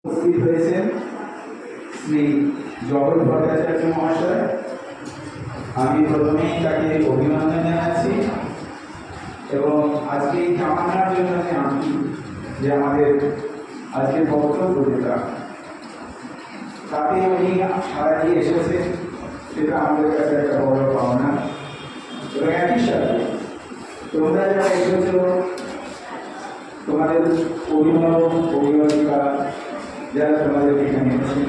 উপস্থিত হয়েছেন শ্রী জগৎ ভট্টাচার্য মহাশয়। আমি প্রথমেই তাকে অভিনন্দন জানাচ্ছি এবং আজকে এই কামনার জন্য আমি যে আমাদের আজকে বক্তব্য যেটা তাতে উনি সারা দিয়ে এসেছে, সেটা আমাদের কাছে একটা বড় পাওনা। এবং একই সাথে তোমরা যারা এসেছ, তোমাদের অভিভাবক অভিভাবিকা যারা তোমাদের এখানে এসেছে,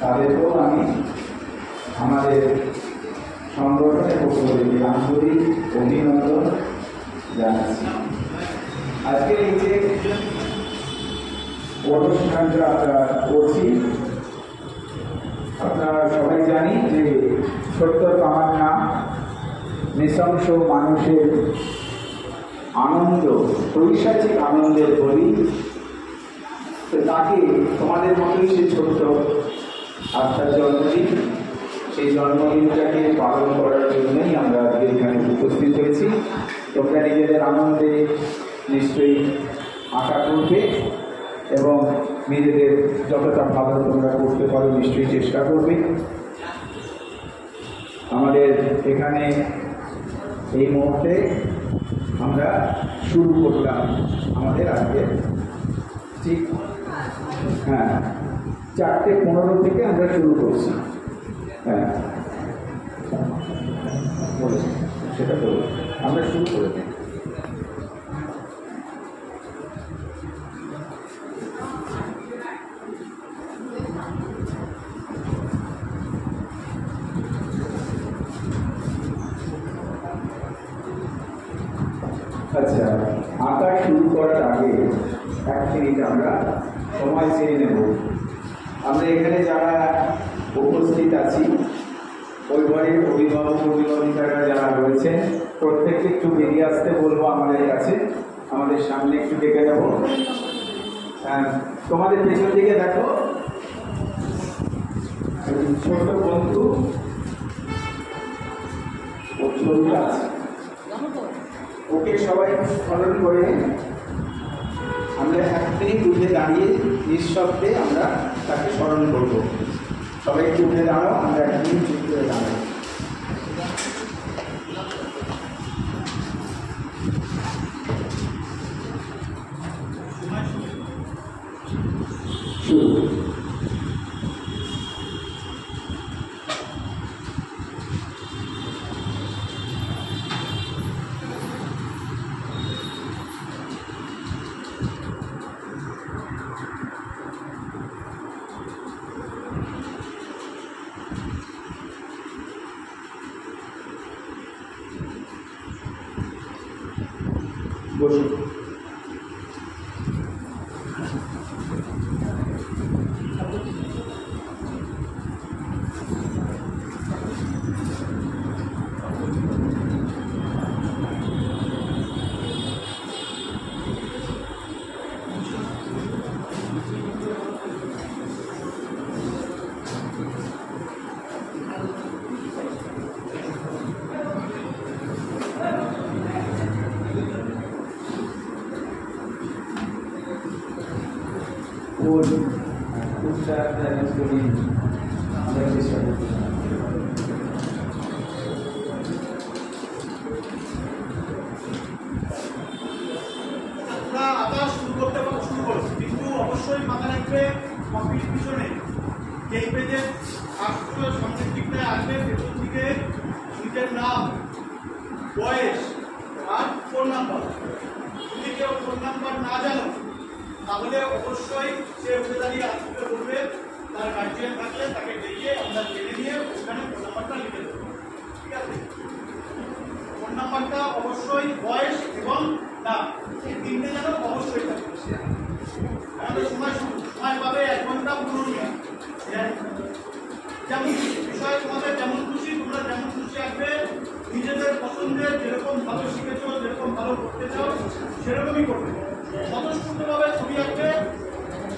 তাদেরকেও আমি আমাদের সংগঠনের পক্ষ থেকে আন্তরিক অভিনন্দন জানাচ্ছি। আজকে এই যে অনুষ্ঠানটা আমরা করছি, আপনারা সবাই জানি যে সত্তর তামান্না নৃশংস মানুষের আনন্দ, পৈশাচিক আনন্দের বলি। তো তাকে তোমাদের মতোই সে ছোট্ট আত্মার জন্মদিন, সেই জন্মদিনটাকে পালন করার জন্যই আমরা আজকে এখানে উপস্থিত হয়েছি। তোমরা নিজেদের আনন্দে নিশ্চয়ই আশা করবে এবং নিজেদের যতটা ভালো তোমরা করতে পারো নিশ্চয়ই চেষ্টা করবে। আমাদের এখানে এই মুহূর্তে আমরা শুরু করলাম আমাদের আজকে ঠিক 4:15 থেকে আমরা শুরু করছি। হ্যাঁ, সেটা তো আমরা শুরু করে দিই। আচ্ছা, আঁকা শুরু করার আগে 1 মিনিট আমরা সময় চেয়ে নেব। আমরা এখানে যারা উপস্থিত আছি, ওই ঘরের অভিভাবক অভিভাবিকারা যারা রয়েছেন, প্রত্যেককে একটু বেরিয়ে আসতে বলবো আমাদের কাছে, আমাদের সামনে একটু ডেকে নেব। তোমাদের পেছন দিকে দেখো, ছোট বন্ধু ও ছোট আছে, ওকে সবাই স্মরণ করে আমরা 1 মিনিট উঠে দাঁড়িয়ে নিঃশব্দে আমরা তাকে স্মরণ করবো। সবাই একটু উঠে দাঁড়াও, আমরা 1 মিনিট চুপ করে দাঁড়াই। বসুন। তাহলে অবশ্যই সে উঠে দাঁড়িয়ে আসতে বলবে, তার গার্জিয়ান থাকলে তাকে ডেকে আমরা জেনে নিয়ে ওখানে ফোন নাম্বারটা লিখে দেবো। ঠিক আছে? ফোন নাম্বারটা অবশ্যই বয়স এবং নাম, এই 3টে যেন অবশ্যই থাকে। আমাদের সময় পাবে 1 ঘন্টা 15 মিনিট। যেমন বিষয় তোমাদের যেমন খুশি, তোমরা যেমন খুশি আসবে, নিজেদের পছন্দের যেরকম ভালো শিখেছো, যেরকম ভালো করতে চাও সেরকমই করবে। স্বতঃস্ফূর্তভাবে ছবি আঁকবে।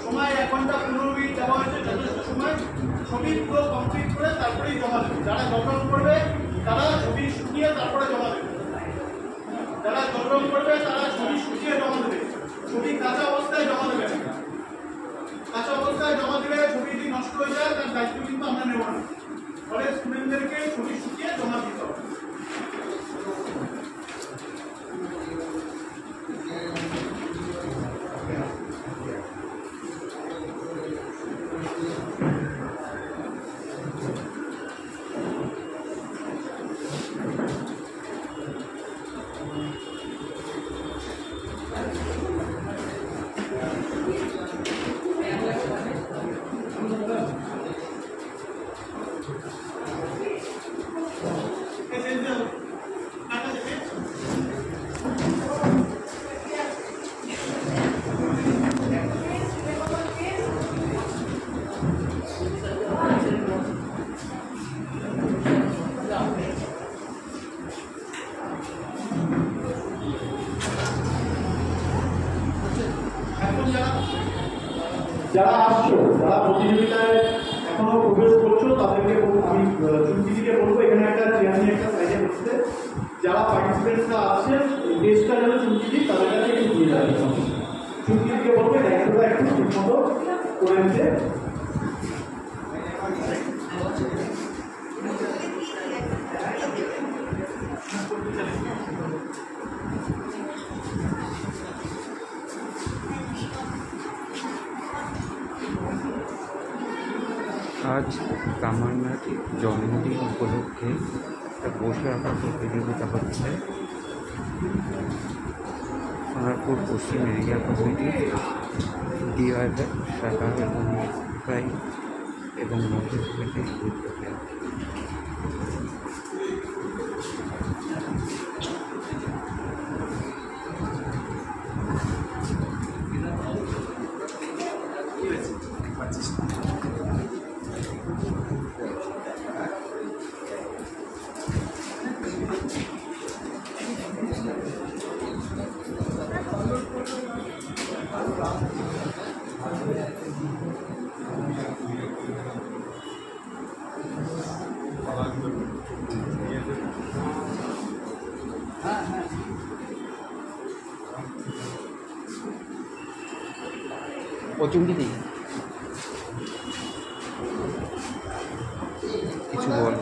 সময় 1 ঘন্টা 15 মিনিট দেওয়া হয়েছে, যথেষ্ট সময়। ছবি পুরো কমপ্লিট করে তারপরেই জমা দেবে। যারা জলরং করবে তারা ছবি শুকিয়ে তারপরে জমা দেবে। যারা জলরং করবে তারা ছবি শুকিয়ে জমা দেবে। ছবি কাঁচা অবস্থায় জমা দেবে। কাঁচা অবস্থায় নষ্ট হয়ে যায় তার দায়িত্ব কিন্তু আমরা নেব না। ফলে স্টুডেন্টদেরকে ছবি শুকিয়ে জমা দিতে হবে। যারা আসছো, যারা প্রতিযোগিতায় এখনো প্রবেশ করছো, তাদেরকে আমি চুক্তিদিকে বলবো এখানে একটা চেয়ার নিয়ে একটা সাইডে বসতে। যারা পার্টিসিপেন্টসরা আছেন টেস্টটা যেন চুক্তিদি তাদের কাছে একটু দিয়ে যাবে। চুক্তিদিকে বলবো দায়িত্বটা একটু ঠিক মতো করে নিতে। আজ তামান্নার জন্মদিন উপলক্ষে একটা বসে আঁকা প্রতিযোগিতা হচ্ছে সোনারপুর পশ্চিম এরিয়া কমিটির ডিওয়াইএফ শাখা এবং প্রায় এবং মহিলা কমিটির উদ্যোগে। অচুম্বিতি কিছু বল,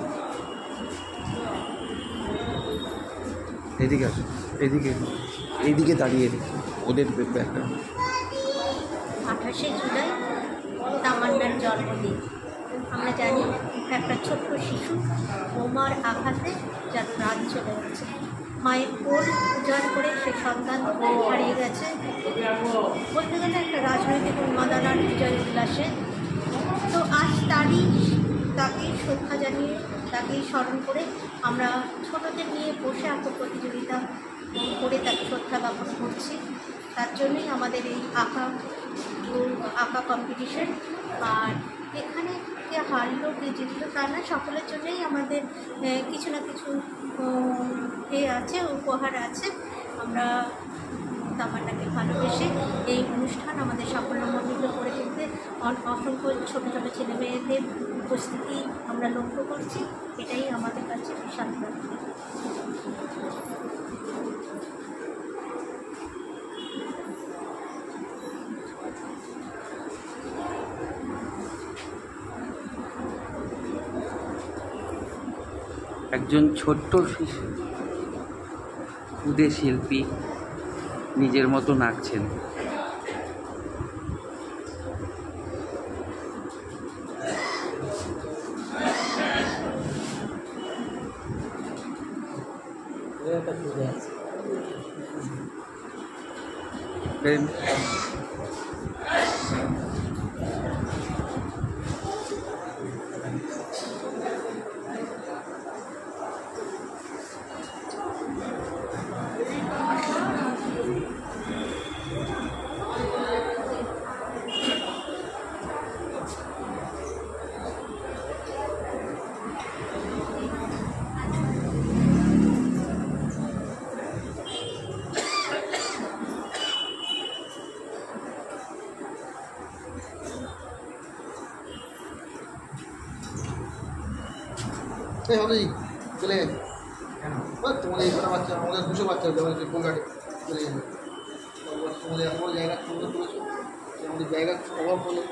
এদিকে আসো, এদিকে এইদিকে দাঁড়িয়ে ওদের ব্যাপারটা। 28শে জুলাই তামান্নার জন্মদিন। আমরা জানি একটা ছোট্ট শিশু বোমার আঘাতে যার প্রাণ চলে গেছে। মায়ের কোল উজাড় করে সে সন্তান হারিয়ে গেছে। বলতে গেলে একটা রাজনৈতিক উন্মাদনার বিজয় উল্লাসে। তো আজ তাকে শ্রদ্ধা জানিয়ে তাকেই স্মরণ করে আমরা ছোটদের নিয়ে বসে আঁকো প্রতিযোগিতা করে তাকে শ্রদ্ধা জ্ঞাপন করছি। তার জন্যই আমাদের এই আঁকা কম্পিটিশন। আর এখানে কে হারলো কে জিতলো তা না, সকলের জন্যই আমাদের কিছু না কিছু আছে, উপহার আছে। আমরা তামান্নাকে ভালোবেসে এই অনুষ্ঠান আমাদের সাফল্যমণ্ডিত করে তুলতে অসংখ্য ছোটো ছোটো ছেলে মেয়েদের উপস্থিতি আমরা লক্ষ্য করছি। এটাই আমাদের কাছে বিশাল প্রাপ্তি। একজন ছোট্ট শিশু ক্ষুদে শিল্পী নিজের মতো আঁকছেন। এই চলে যাবে তোমাদের এখানে বাচ্চা আমাদের 200 বাচ্চা যেমন কলকাতায় চলে যাবে। তোমাদের এত বড় জায়গা সুন্দর করেছো, আমাদের জায়গা অভাব হলে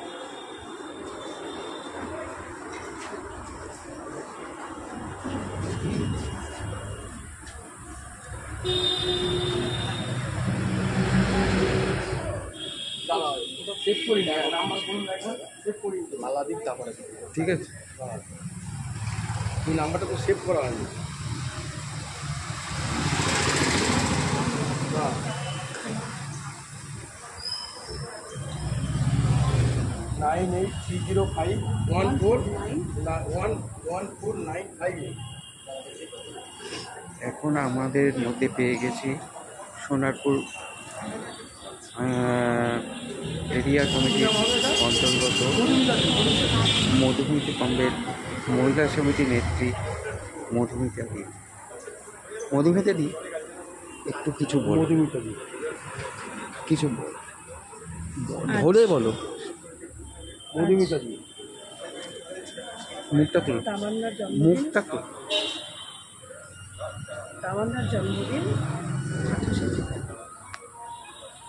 করি না, নাম্বার বলুন একবার, সেভ করি মালা দিন তারপরে। ঠিক আছে। এই নাম্বারটা তো সেভ করা হয়নি। 983051414958। এখন আমাদের মধ্যে পেয়ে গেছি সোনারপুর এরিয়া কমিটির অন্তর্গত মধুমিতা কমবের মহিলা সমিতি নেত্রী মধুমিতা দি। মধুমিতা দি, একটু কিছু বলো, কিছু ধরে বলো। মধুমিতা দি, মুখটা তুলো, তামান্নার জন্মদিন, মুখটা তো তামান্নার জন্মদিন 28শে জুলাই,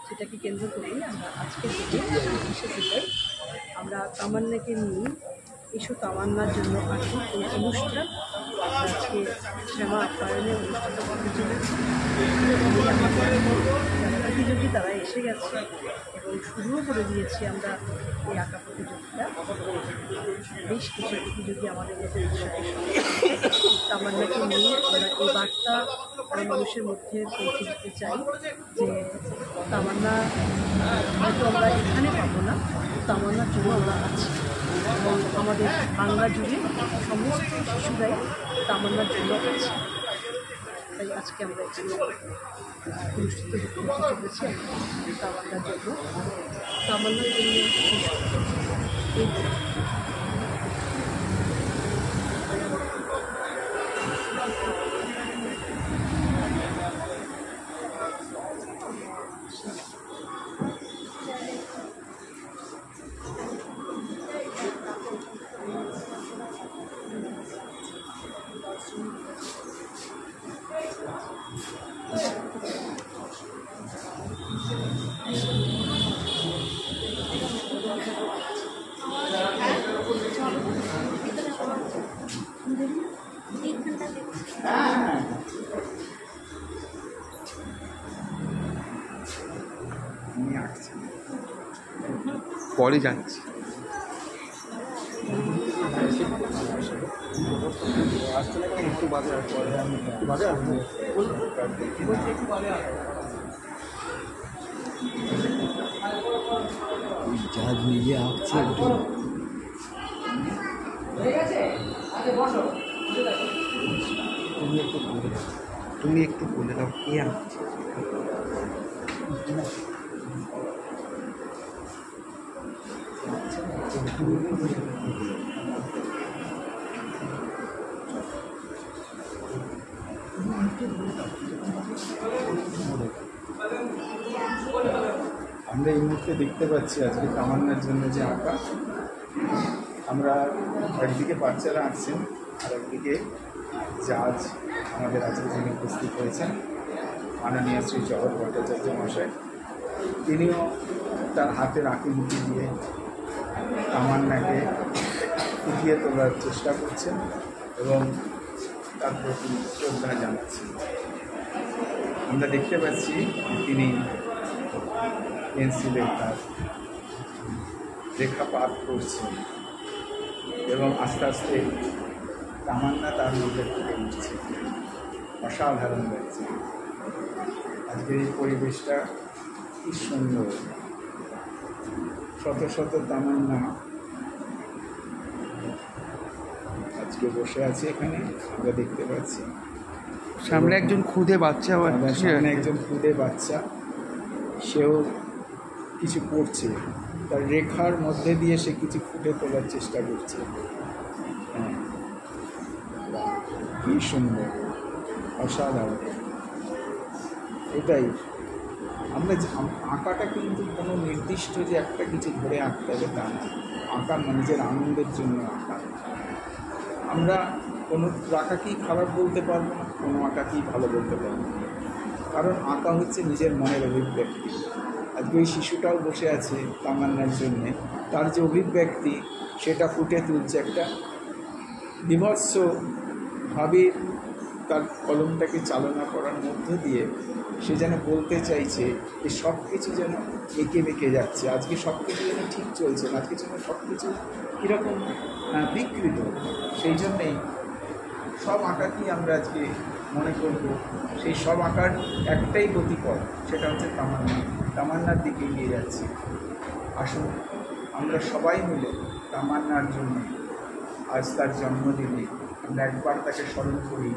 সেটাকে কেন্দ্র করেই আমরা আজকে থেকে 28শে জুলাই আমরা তামান্নাকে নিয়ে এসো তামান্নার জন্য আসুন এই অনুষ্ঠান আমরা আজকে শ্যামা আপ্যায়নের অনুষ্ঠানটা করতে চলেছি। আমাদের যারা প্রতিযোগী তারা এসে গেছে এবং শুরুও করে দিয়েছি আমরা এই আঁকা প্রতিযোগিতা। বেশ কিছু প্রতিযোগী আমাদের মধ্যে উৎসাহের সঙ্গে তামান্নাকে নিয়ে আমরা এই বার্তা মানুষের মধ্যে পৌঁছে দিতে চাই যে তামান্না হয়তো আমরা এখানে পাবো না, তামান্নার জন্য আমরা আছি এবং আমাদের বাংলা জুড়ে সমস্ত শিশুরাই তামান্নার জন্য আছে। তাই আজকে আমরা এখানে অনুষ্ঠিত হতে চলেছি তামান্নার জন্য, তামান্নার জন্য এই পরে যাচ্ছি। একটু বাজে আসবো, জাজ নিজে আঁকছে একটু। তুমি একটু বলে দাও কে আঁকছে। আমরা এই মুহূর্তে দেখতে পাচ্ছি আজকে তামান্নার জন্য যে আঁকা, আমরা একদিকে বাচ্চারা আঁকছেন আর একদিকে জাজ আমাদের আজকে যিনি উপস্থিত হয়েছেন মাননীয় শ্রী জগৎ ভট্টাচার্য মহাশয়, তিনিও তার হাতের আঁকিমুখি দিয়ে তামান্নাকে ফুটিয়ে তোলার চেষ্টা করছেন এবং তার প্রতি শ্রদ্ধা জানাচ্ছেন। আমরা দেখতে পাচ্ছি তিনি পেন্সিলের তার রেখাপাত করছেন এবং আস্তে আস্তে তামান্না তার মধ্যে ফুটে উঠছে। অসাধারণ লাগছে আজকের এই পরিবেশটা, কি সুন্দর। শত শত তামান্না আজকে বসে আছে এখানে, আমরা দেখতে পাচ্ছি। সামনে একজন খুদে বাচ্চা সামনে একজন খুদে বাচ্চা, সেও কিছু করছে, তার রেখার মধ্যে দিয়ে সে কিছু ফুটে তোলার চেষ্টা করছে। হ্যাঁ, কি সুন্দর, অসাধারণ। এটাই আমরা আঁকাটা কিন্তু কোনো নির্দিষ্ট যে একটা কিছু ধরে আঁকতে হবে তা না। আঁকা নিজের আনন্দের জন্য আঁকা। আমরা কোনো আঁকাকেই খারাপ বলতে পারবো না, কোনো আঁকাকেই ভালো বলতে পারবো না, কারণ আঁকা হচ্ছে নিজের মনের অভিব্যক্তি। আজকে ওই শিশুটাও বসে আছে তামান্নার জন্যে, তার যে অভিব্যক্তি সেটা ফুটে তুলছে একটা বিভৎস ভাবের তার কলমটাকে চালনা করার মধ্য দিয়ে সে যেন বলতে চাইছে যে সব কিছু যেন এঁকে বেঁকে যাচ্ছে, আজকে সব কিছু যেন ঠিক চলছে না, আজকে যেন সব কিছু কীরকম বিকৃত। সেই জন্যেই সব আঁকাকেই আমরা আজকে মনে করব সেই সব আঁকার একটাই গতিপথ, সেটা হচ্ছে তামান্নার দিকে এগিয়ে যাচ্ছি। আসুন আমরা সবাই মিলে তামান্নার জন্য আজ তার জন্মদিনে আমরা একবার তাকে স্মরণ করি,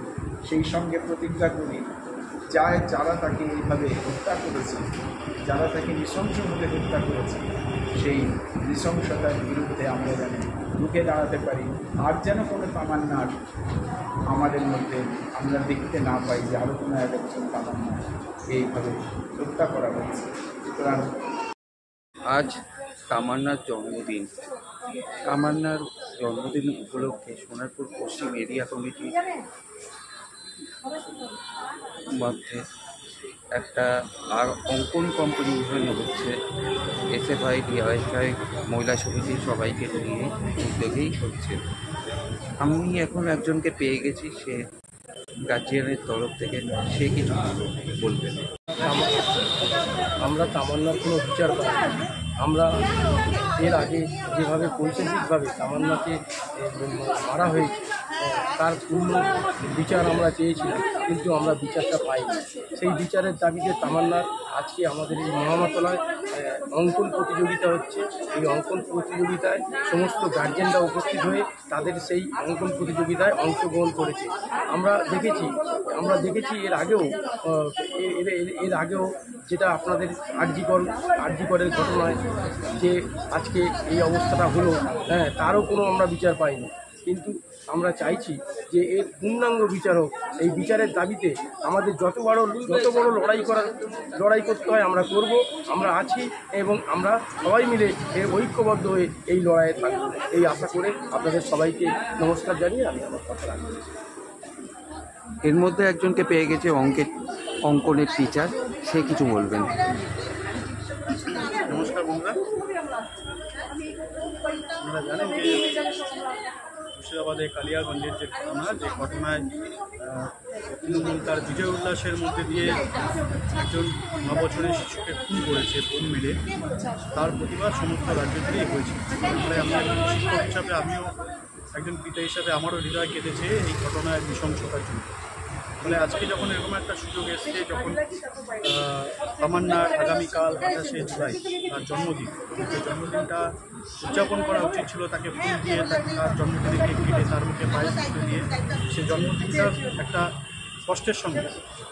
সেই সঙ্গে প্রতিজ্ঞা করি যারা তাকে এইভাবে হত্যা করেছে, যারা তাকে নৃশংসভাবে হত্যা করেছে, সেই নৃশংসতার বিরুদ্ধে আমরা যেন রুখে দাঁড়াতে পারি। আর যেন কোনো তামান্নার আমাদের মধ্যে আমরা দেখতে না পাই যে আরও কোনো একজন তামান্না এইভাবে হত্যা করা হয়েছে। সুতরাং আজ তামান্নার জন্মদিন। তামান্নার জন্মদিন উপলক্ষে সোনারপুর পশ্চিম এরিয়া কমিটির মধ্যে একটা আর অঙ্কন কম্পিটিশন হচ্ছে। এসএফআই, ডিওয়াইএফআই, মহিলা সমিতি সবাইকে নিয়ে উদ্যোগেই হচ্ছে। আমি এখন একজনকে পেয়ে গেছি, সে গার্জিয়ানের তরফ থেকে, সে কিছু বলবে। আমরা তামান্নার কোনো বিচার পাই না। আমরা এর আগে যেভাবে পৈশাচিকভাবে তামান্নাকে মারা হয়েছে তার পূর্ণ বিচার আমরা চেয়েছিলাম, কিন্তু আমরা বিচারটা পাইনি। সেই বিচারের দাবিতে তামান্নার আজকে আমাদের এই মহামাতলায় অঙ্কন প্রতিযোগিতা হচ্ছে। এই অঙ্কন প্রতিযোগিতায় সমস্ত গার্জেনরা উপস্থিত হয়ে তাদের সেই অঙ্কন প্রতিযোগিতায় অংশগ্রহণ করেছে। আমরা দেখেছি এর আগেও যেটা আপনাদের আরজিকরের ঘটনায় যে আজকে এই অবস্থাটা হলো, তারও কোনো আমরা বিচার পাইনি। কিন্তু আমরা চাইছি যে এর পূর্ণাঙ্গ বিচার হোক। এই বিচারের দাবিতে আমাদের যত বড় লড়াই করতে হয় আমরা করব। আমরা আছি এবং আমরা সবাই মিলে ঐক্যবদ্ধ হয়ে এই লড়াইয়ে থাকব, এই আশা করে আপনাদের সবাইকে নমস্কার জানিয়ে আমি আমার কথা রাখব। এর মধ্যে একজনকে পেয়ে গেছে অঙ্কনের টিচার, সে কিছু বলবেন। নমস্কার বন্ধুরা, আপনারা জানেন যে মুর্শিদাবাদের কালিয়াগঞ্জের যে ঘটনায় তৃণমূল তার বিজয় উল্লাসের মধ্যে দিয়ে একজন 9 বছরের শিশুকে খুন করেছে বোম মেরে, তার প্রতিবাদ সমস্ত রাজ্য জুড়েই হয়েছে। ফলে আমি একজন শিক্ষক হিসাবে, আমিও একজন পিতা হিসাবে আমারও হৃদয় কেঁদেছে এই ঘটনার নৃশংসতার জন্য। ফলে আজকে যখন এরকম একটা সুযোগ এসছে, যখন তামান্নার আগামীকাল 28শে জুলাই তার জন্মদিন, সেই জন্মদিনটা উদযাপন করা উচিত ছিল তাকে ফুল দিয়ে, তার জন্মদিনে কেক কেটে তার মুখে পায়েস তুলে দিয়ে। সেই জন্মদিনটার একটা কষ্টের সঙ্গে,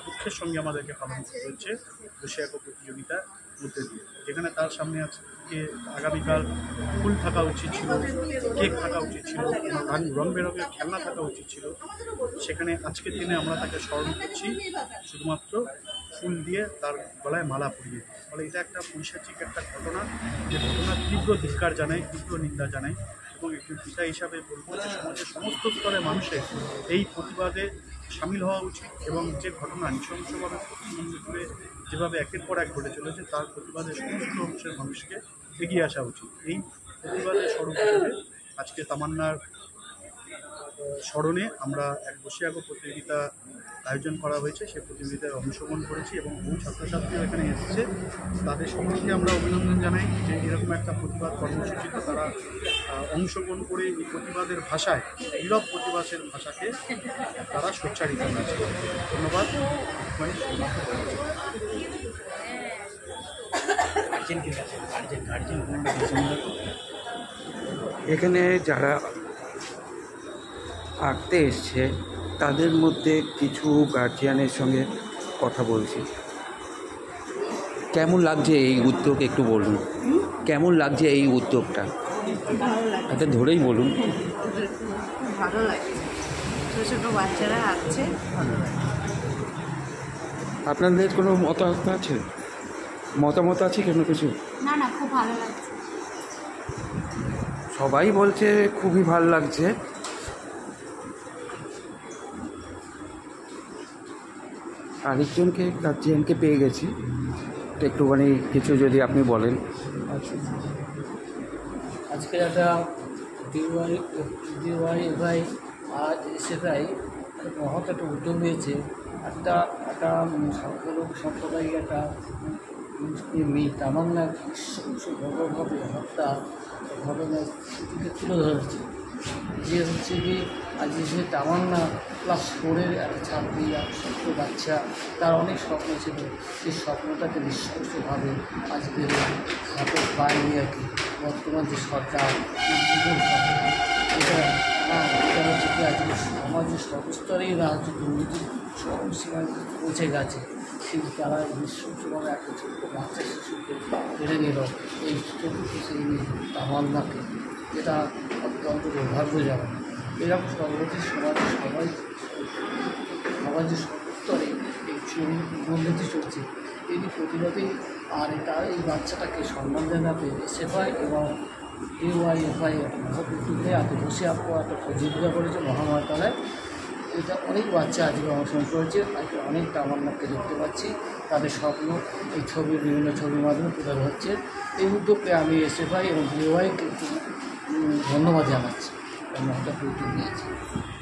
দুঃখের সঙ্গে আমাদেরকে পালন করতে হচ্ছে বসিয়াক প্রতিযোগিতার মধ্যে দিয়ে, যেখানে তার সামনে আজকে আগামীকাল ফুল থাকা উচিত ছিল, কেক থাকা উচিত ছিল, রং বেরঙের খেলনা থাকা উচিত ছিল। সেখানে আজকের দিনে আমরা তাকে স্মরণ করছি শুধুমাত্র ফুল দিয়ে, তার গলায় মালা পরিয়ে। ফলে এটা একটা পৈশাচিক একটা ঘটনা, যে ঘটনার তীব্র ধিক্কার জানাই, তীব্র নিন্দা জানাই। এবং একজন পিতা হিসাবে বলবো যে সমাজের সমস্ত স্তরের মানুষের এই প্রতিবাদে সামিল হওয়া উচিত, এবং যে ঘটনা নৃশংসভাবে পশ্চিমবঙ্গ জুড়ে যেভাবে একের পর এক ঘটে চলেছে তার প্রতিবাদে সমস্ত অংশের মানুষকে এগিয়ে আসা উচিত। এই প্রতিবাদের স্বরূপ হিসেবে আজকে তামান্নার স্মরণে আমরা এক বসিয়াগো প্রতিযোগিতা আয়োজন করা হয়েছে। সেই প্রতিযোগিতায় অংশগ্রহণ করেছি এবং বহু ছাত্রছাত্রীও এখানে এসেছে। তাদের সকলকে আমরা অভিনন্দন জানাই যে এরকম একটা প্রতিবাদ কর্মসূচিতে তারা অংশগ্রহণ করে এই প্রতিবাদের ভাষায়, নীরব প্রতিবাদের ভাষাকে তারা সোচ্চারিত করেছে। ধন্যবাদ। এখানে যারা আঁকতে এসছে তাদের মধ্যে কিছু গার্জিয়ানের সঙ্গে কথা বলছি। কেমন লাগছে এই উদ্যোগ, একটু বলুন কেমন লাগছে এই উদ্যোগটা? ভালো লাগে, এটা ধরেই বলুন। ভালো লাগে, ছোটো ছোটো বাচ্চারা আসছে, ভালো লাগে। আপনাদের কোনো মতামত আছে কেন কিছু? না, খুব ভালো লাগছে। সবাই বলছে খুবই ভালো লাগছে। আরেকজনকে গার্জিয়ানকে পেয়ে গেছি, একটুখানি কিছু যদি আপনি বলেন। আজকে একটা ডিওয়াইএফআই আর এসএফআই মহৎ একটা উদ্যোগ নিয়েছে। একটা একটা সংখ্যালঘু সম্প্রদায়ের একটা মেয়ে তামান্নার নৃশংসভাবে হত্যা ঘটনার স্মৃতিকে তুলে ধরেছে। যে হচ্ছে কি আজকে সে তামান্না ক্লাস 4-এর একটা ছাত্রী, একটা ছোট্ট বাচ্চা, তার অনেক স্বপ্ন ছিল। সেই স্বপ্নটাকে নৃশংসভাবে আজকে ঘাতক পায়নি আর কি বর্তমান যে সরকার, এটা এটা হচ্ছে কি আজকে সমাজের সর্বস্তরেই রাজ্য দুর্নীতির চরম সীমায় পৌঁছে গেছে। কিন্তু তারা নৃশংসভাবে একটা ছোট্ট বাচ্চা শিশুকে কেড়ে নিল, এই চতুর্থ শ্রেণীর তামান্নাকে, যেটা অত্যন্ত দুর্ভাগ্যজনক। এরকম সর্বতি সমাজের সর্বস্তরে এই দুর্নীতি চলছে, এটি প্রতিবাদী। আর এই বাচ্চাটাকে সম্মান জানাতে এসএফআই এবং ডিওয়াইএফআই মহৎ উদ্যোগে আগে বসে একটা প্রতিযোগিতা করেছে মহামহাতলায়। এটা অনেক বাচ্চা আজকে অংশগ্রহণ করেছে। আজকে অনেক তামান্নাকে দেখতে পাচ্ছি, তাদের স্বপ্ন এই ছবির বিভিন্ন ছবির মাধ্যমে তুলে ধরছে। এই উদ্যোগকে আমি এসএফআই এবং ডিওয়াইকে ধন্যবাদ জানাচ্ছি, মহৎ একটা উদ্যোগ নিয়েছি।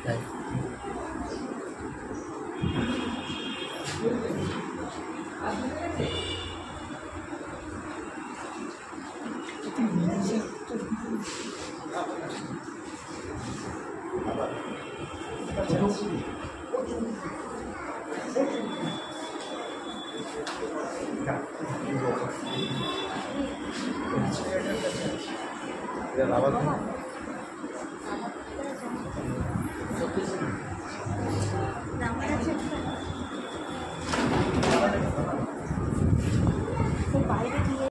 তাই এটা